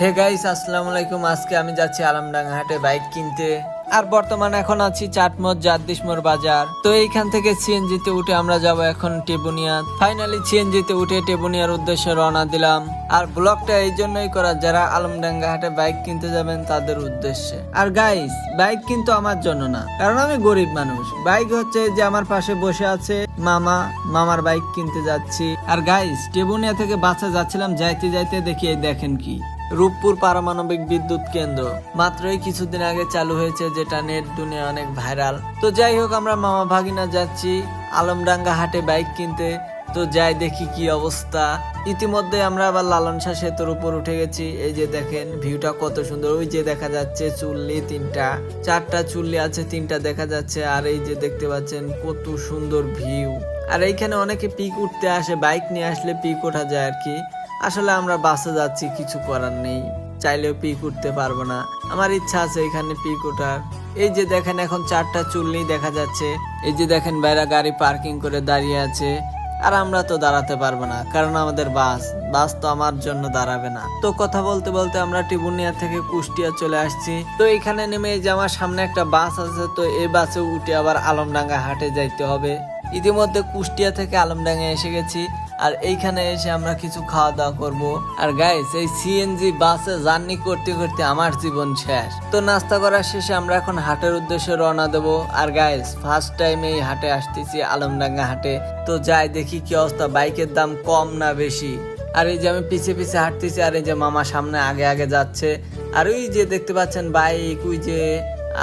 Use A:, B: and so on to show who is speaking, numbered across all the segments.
A: Hey guys, আসসালামু আলাইকুম। আজকে আমি যাচ্ছি আলমডাঙ্গা হাটে বাইক কিনতে। আর বর্তমানে এখন আছি চাটমোড় জাদ্দিসমোড় বাজার। তো এইখান থেকে সিএনজি তে উঠে আমরা যাব এখন টেবুনিয়া। ফাইনালি সিএনজি তে উঠে টেবুনিয়ার উদ্দেশ্যে রওনা দিলাম। আর ব্লগটা এই জন্যই করা, যারা আলমডাঙ্গা হাটে বাইক কিনতে যাবেন তাদের উদ্দেশ্যে। আর গাইস, বাইক কিন্তু আমার জন্য না, কারণ আমি গরিব মানুষ। বাইক হচ্ছে যে আমার পাশে বসে আছে মামার বাইক কিনতে যাচ্ছি। আর গাইস, টেবুনিয়া থেকে বাসে যাচ্ছিলাম, যাইতে যাইতে দেখি এই দেখেন কি রূপপুর পারমাণবিক বিদ্যুৎ কেন্দ্র মাত্রই কিছুদিন আগে চালু হয়েছে, যেটা নেট দুনিয়া অনেক ভাইরাল। তো যাই হোক, আমরা মামা ভাগিনা যাচ্ছি আলমডাঙ্গা হাটে বাইক কিনতে। তো যাই দেখি কি অবস্থা। ইতিমধ্যে আমরা আবার লালন শাহ সেতুর উপর উঠে গেছি। এই যে দেখেন ভিউটা কত সুন্দর। ওই যে দেখা যাচ্ছে চুল্লি চারটা চুল্লি আছে, তিনটা দেখা যাচ্ছে। আর এই যে দেখতে পাচ্ছেন কত সুন্দর ভিউ। আর এইখানে অনেকে পিক উঠতে আসে, বাইক নিয়ে আসলে পিক ওঠা যায় আর কি। আসলে আমরা বাসে যাচ্ছি, কিছু করার নেই, চাইলেও পিক উঠতে পারবো না। আমার ইচ্ছা আছে এখানে পিক ওঠার। এই যে দেখেন এখন চারটা চুল্লি দেখা যাচ্ছে। এই যে দেখেন বাইরে গাড়ি পার্কিং করে দাঁড়িয়ে আছে। আর আমরা তো দাঁড়াতে পারবো না, কারণ আমাদের বাস তো আমার জন্য দাঁড়াবে না। তো কথা বলতে বলতে আমরা টিবুনিয়া থেকে কুষ্টিয়া চলে আসছি। তো এখানে নেমে যে আমার সামনে একটা বাস আছে, তো এই বাসে উঠে আবার আলমডাঙ্গা হাটে যাইতে হবে। ইতিমধ্যে কুষ্টিয়া থেকে আলমডাঙ্গা এসে গেছি। আর এইখানে এসে আমরা কিছু খাওয়া দাওয়া করব। আর গাইস, এই সিএনজি বাসে জার্নি করতে করতে আমার জীবন শেষ। তো নাস্তা করার শেষে আমরা এখন হাটের উদ্দেশ্যে রওনা দেব। আর গাইস, ফার্স্ট টাইম এই হাটে আসতেছি, আলমডাঙ্গা হাটে। তো যাই দেখি কি অবস্থা, বাইকের দাম কম না বেশি। আর এই যে আমি পিছিয়ে পিছিয়ে হাঁটতেছি, আর এই যে মামা সামনে আগে আগে যাচ্ছে। আর ওই যে দেখতে পাচ্ছেন বাইক, ওই যে,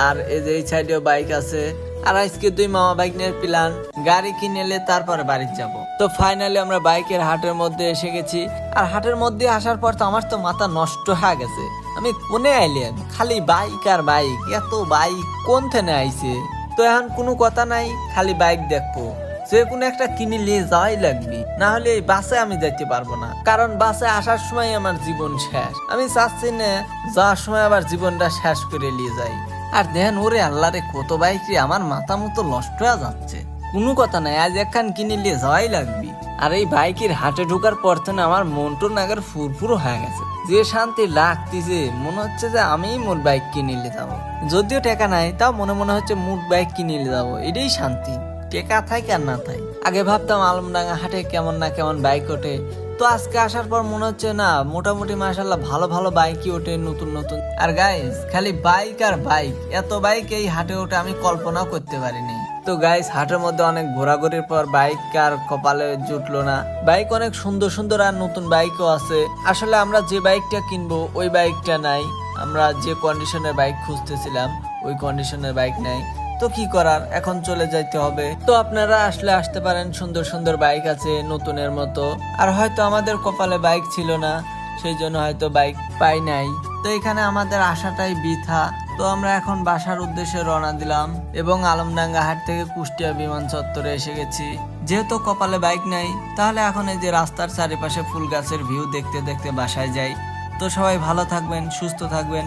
A: আর এই যে এই সাইডেও বাইক আছে। আর আজকে দুই মামা বাইক নিয়ে প্ল্যান, গাড়ি কিনেলে তারপরে বাড়ি যাব। তো ফাইনালি আমরা বাইকের হাটের মধ্যে এসে গেছি। আর হাটের মধ্যে আসার পর তো আমার তো মাথা নষ্ট হয়ে গেছে। আমি কোনে আইলেন, খালি বাইক আর বাইক, এত বাইক কোন থেকে আইছে। তো এখন কোনো কথা নাই, খালি বাইক দেখবো, যে কোনো একটা কিনে নিয়ে যাওয়াই লাগবে, না হলে এই বাসে আমি যাইতে পারবো না। কারণ বাসে আসার সময় আমার জীবন শেষ। আমি চাচ্ছি না যাওয়ার সময় আবার জীবনটা শেষ করে নিয়ে যাই। আর দেখেন, ওরে আল্লাহ রে, কত বাইক রে, আমার মাথা মতো নষ্ট হয়ে যাচ্ছে। কোনো কথা নাই, আজ একখান কিনে নিয়ে যাওয়াই লাগবে। আর এই বাইকের হাটে ঢোকার পর থেকে আমার মনটো নাগার ফুরফুরো হয়ে গেছে। যে শান্তি লাগতেছে, মনে হচ্ছে যে আমিই মোর বাইক কিনে নিয়ে যাবো। যদিও টাকা নাই, তাও মনে মনে হচ্ছে মোর বাইক কিনে নিয়ে যাবো, এটাই শান্তি। টেকা থাকে আর না থাকে। আগে ভাবতাম আলমডাঙ্গা হাটে কেমন না কেমন বাইক ওঠে, তো আজকে আসার পর মনে হচ্ছে না, মোটামুটি মাশাআল্লাহ ভালো ভালো বাইকই ওঠে, নতুন নতুন। আর গাইস, খালি বাইক আর বাইক, এত বাইক এই হাটে ওঠে আমি কল্পনাও করতে পারিনি। তো গাইস, হাটের মধ্যে অনেক ঘোরাঘুরির পর বাইক আর কপালে জুটলো না। বাইক অনেক সুন্দর সুন্দর আর নতুন বাইকও আছে। আসলে আমরা যে বাইকটা কিনবো ওই বাইকটা নাই। আমরা যে কন্ডিশনের বাইক খুঁজতেছিলাম ওই কন্ডিশনের বাইক নাই। তো কি করার, এখন চলে যাইতে হবে। তো আপনারা আসলে আসতে পারেন, সুন্দর সুন্দর বাইক আছে নতুনের মতো। আর হয়তো আমাদের কপালে বাইক ছিল না, সেই জন্য হয়তো বাইক পাই নাই। তো এখানে আমাদের আশাটাই বৃথা। তো আমরা এখন বাসার উদ্দেশ্যে রওনা দিলাম এবং আলমডাঙ্গা হাট থেকে কুষ্টিয়া বিমান চত্বরে এসে গেছি। যেহেতু কপালে বাইক নাই, তাহলে এখন এই যে রাস্তার চারিপাশে ফুল গাছের ভিউ দেখতে দেখতে বাসায় যাই। তো সবাই ভালো থাকবেন, সুস্থ থাকবেন।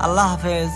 A: আল্লাহ হাফেজ।